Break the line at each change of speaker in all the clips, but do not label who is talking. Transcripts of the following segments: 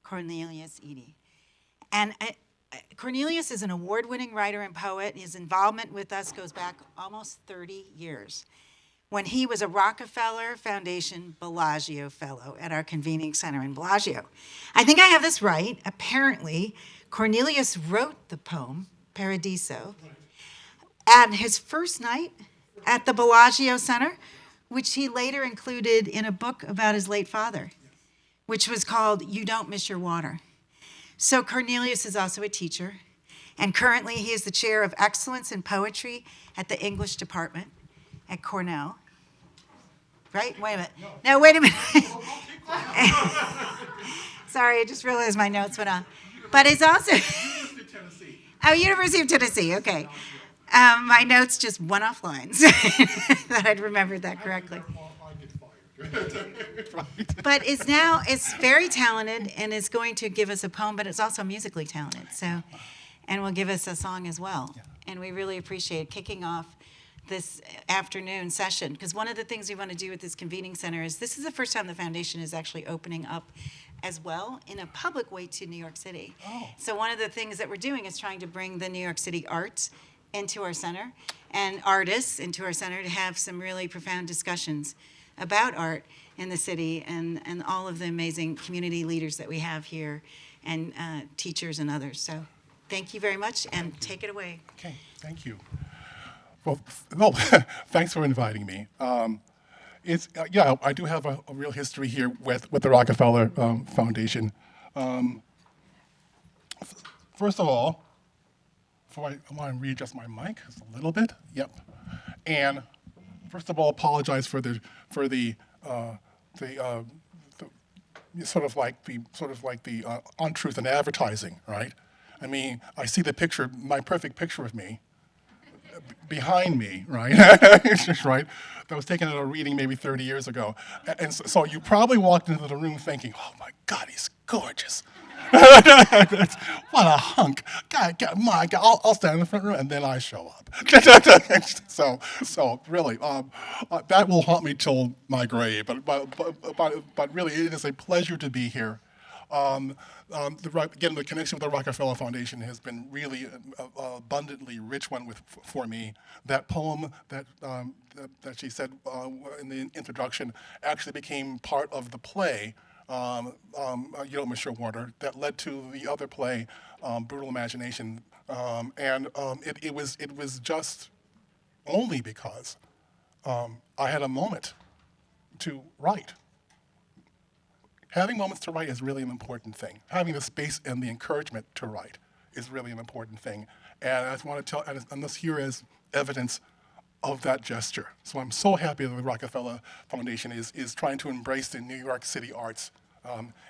Cornelius Eady. And Cornelius is an award-winning writer and poet. His involvement with us goes back almost 30 years, when he was a Rockefeller Foundation Bellagio Fellow at our convening center in Bellagio. I think I have this right. Apparently, Cornelius wrote the poem, Paradiso, at his first night at the Bellagio Center, which he later included in a book about his late father, which was called You Don't Miss Your Water. So Cornelius is also a teacher, and currently he is the chair of excellence in poetry at the English department at Cornell. Right? Wait a minute. No, wait a minute. Sorry, I just realized my notes went on. But it's also... University of Tennessee. Oh, University of Tennessee, okay. My notes just went offline, so that I'd remembered that correctly. But it's very talented and is going to give us a poem, but it's also musically talented, so, and will give us a song as well. And we really appreciate kicking off this afternoon session, because one of the things we want to do at this convening center is this is the first time the foundation is actually opening up as well in a public way to New York City. Oh. So one of the things that we're doing is trying to bring the New York City arts into our center and artists into our center to have some really profound discussions about art in the city and all of the amazing community leaders that we have here and teachers and others. So thank you very much, and take it away.
Okay, thank you. Well, thanks for inviting me. I do have a real history here with the Rockefeller Foundation. First of all, I want to readjust my mic just a little bit. Yep. And first of all, apologize for the untruth in advertising, right? I mean, I see the picture, my perfect picture of me behind me, right? Right? That was taken at a reading maybe 30 years ago. And so you probably walked into the room thinking, oh my God, he's gorgeous. What a hunk. God, I'll stand in the front row and then I show up. So really, that will haunt me till my grave. But really, it is a pleasure to be here. Again, the connection with the Rockefeller Foundation has been really abundantly rich one for me. That poem that she said in the introduction actually became part of the play, You Don't Miss Your Water, that led to the other play, Brutal Imagination. It was just only because I had a moment to write. Having moments to write is really an important thing. Having the space and the encouragement to write is really an important thing. And I just want to tell, and this here is evidence of that gesture. So I'm so happy that the Rockefeller Foundation is trying to embrace the New York City arts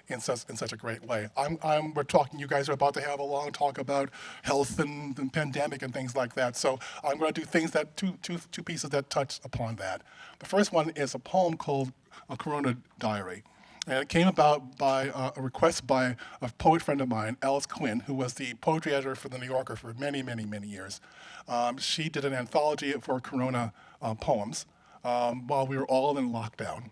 in such a great way. We're talking, you guys are about to have a long talk about health and pandemic and things like that. So I'm going to do things that, two pieces that touch upon that. The first one is a poem called A Corona Diary. And it came about by a request by a poet friend of mine, Alice Quinn, who was the poetry editor for The New Yorker for many, many, many years. She did an anthology for Corona poems while we were all in lockdown.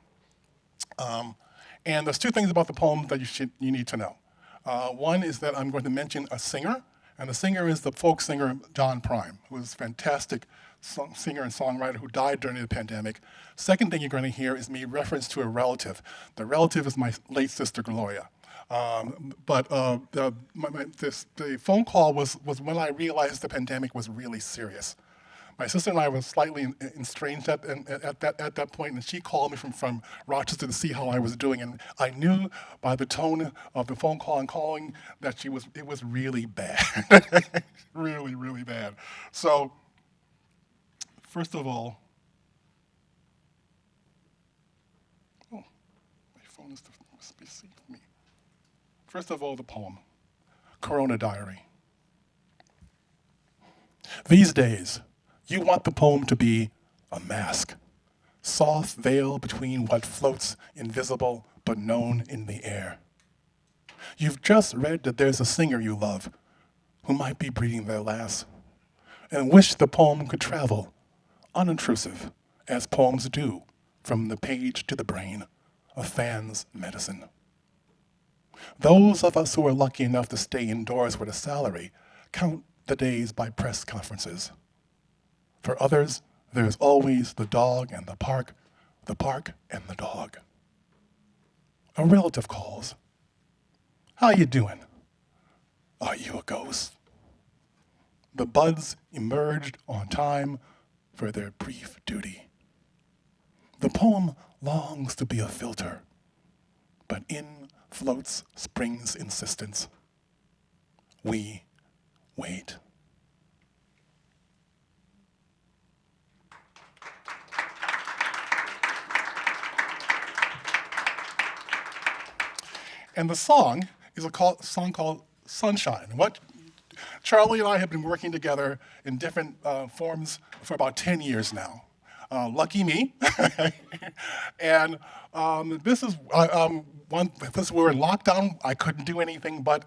And there's two things about the poem that you need to know. One is that I'm going to mention a singer, and the singer is the folk singer John Prime, who is a fantastic singer and songwriter who died during the pandemic. Second thing you're going to hear is me reference to a relative. The relative is my late sister, Gloria. The phone call was when I realized the pandemic was really serious. My sister and I were slightly estranged at that point, and she called me from Rochester to see how I was doing, and I knew by the tone of the phone call and calling that it was really bad, really, really bad. So, first of all, my phone must be seeing me. First of all, the poem, Corona Diary. These days, you want the poem to be a mask, soft veil between what floats invisible but known in the air. You've just read that there's a singer you love who might be breathing their last, and wish the poem could travel, unintrusive, as poems do, from the page to the brain, a fan's medicine. Those of us who are lucky enough to stay indoors with a salary count the days by press conferences. For others, there's always the dog and the park and the dog. A relative calls. How you doing? Are you a ghost? The buds emerged on time for their brief duty. The poem longs to be a filter, but in floats spring's insistence. We wait. And the song is a song called Sunshine. What Charlie and I have been working together in different forms for about 10 years now. Lucky me. And this is because we were in lockdown, I couldn't do anything but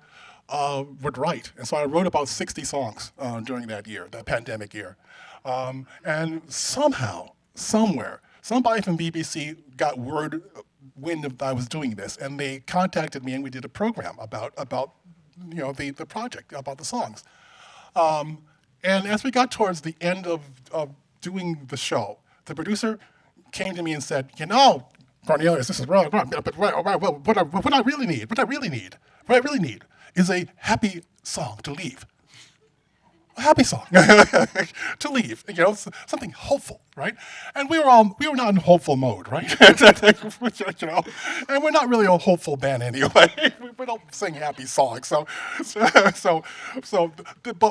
would write. And so I wrote about 60 songs during that year, that pandemic year. And somehow, somewhere, somebody from BBC got wind of I was doing this, and they contacted me, and we did a program about the project, about the songs. And as we got towards the end of doing the show, the producer came to me and said, Cornelius, this is wrong, but what I really need is a happy song to leave. A happy song to leave, something hopeful, right? And we were not in hopeful mode, right? And we're not really a hopeful band anyway. We don't sing happy songs, but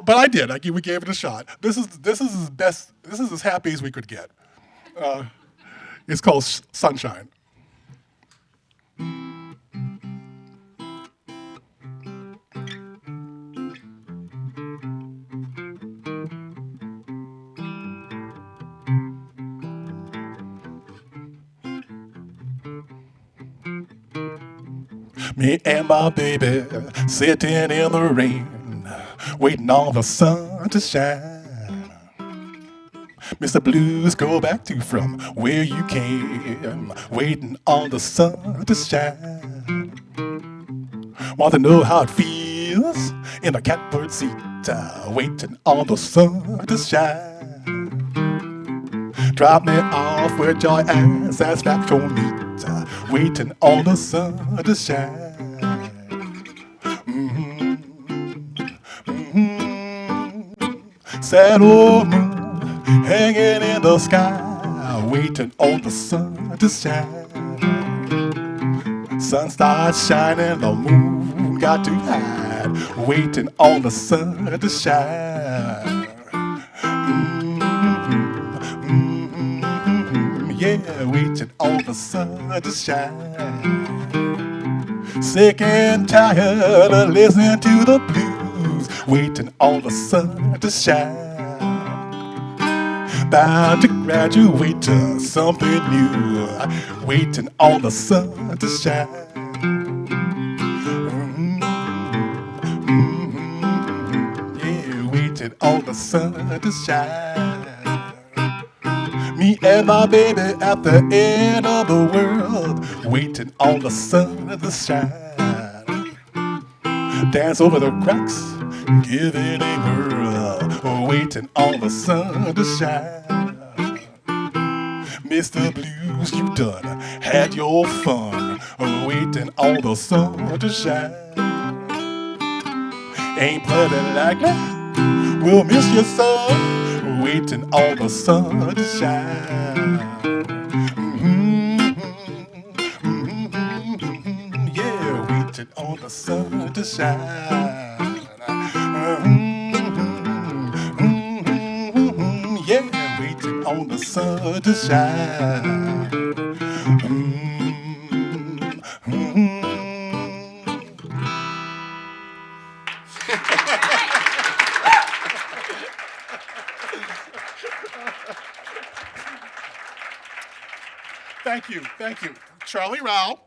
I did. We gave it a shot. This is as best. This is as happy as we could get. It's called Sunshine. Me and my baby sitting in the rain, waiting on the sun to shine. Mr. Blues, go back to from where you came, waiting on the sun to shine. Want to know how it feels in a catbird seat, waiting on the sun to shine. Drop me off with your ass satisfaction meet, waiting on the sun to shine. Sad old moon hanging in the sky, waiting on the sun to shine. Sun starts shining, the moon got to hide, waiting on the sun to shine. Yeah, waiting on the sun to shine. Sick and tired of listening to the blues, waiting on the sun to shine. Bound to graduate to something new, waiting on the sun to shine. Yeah, waiting on the sun to shine. Me and my baby at the end of the world, waiting on the sun to shine. Dance over the cracks, give it a whirl, waiting on the sun to shine. Mr. Blues, you done had your fun, waiting on the sun to shine. Ain't plenty likely we'll miss your son, waiting on the sun to shine. Yeah, waiting on the sun to shine. Yeah, waiting on the sun to shine. Thank you. Charlie Rauh.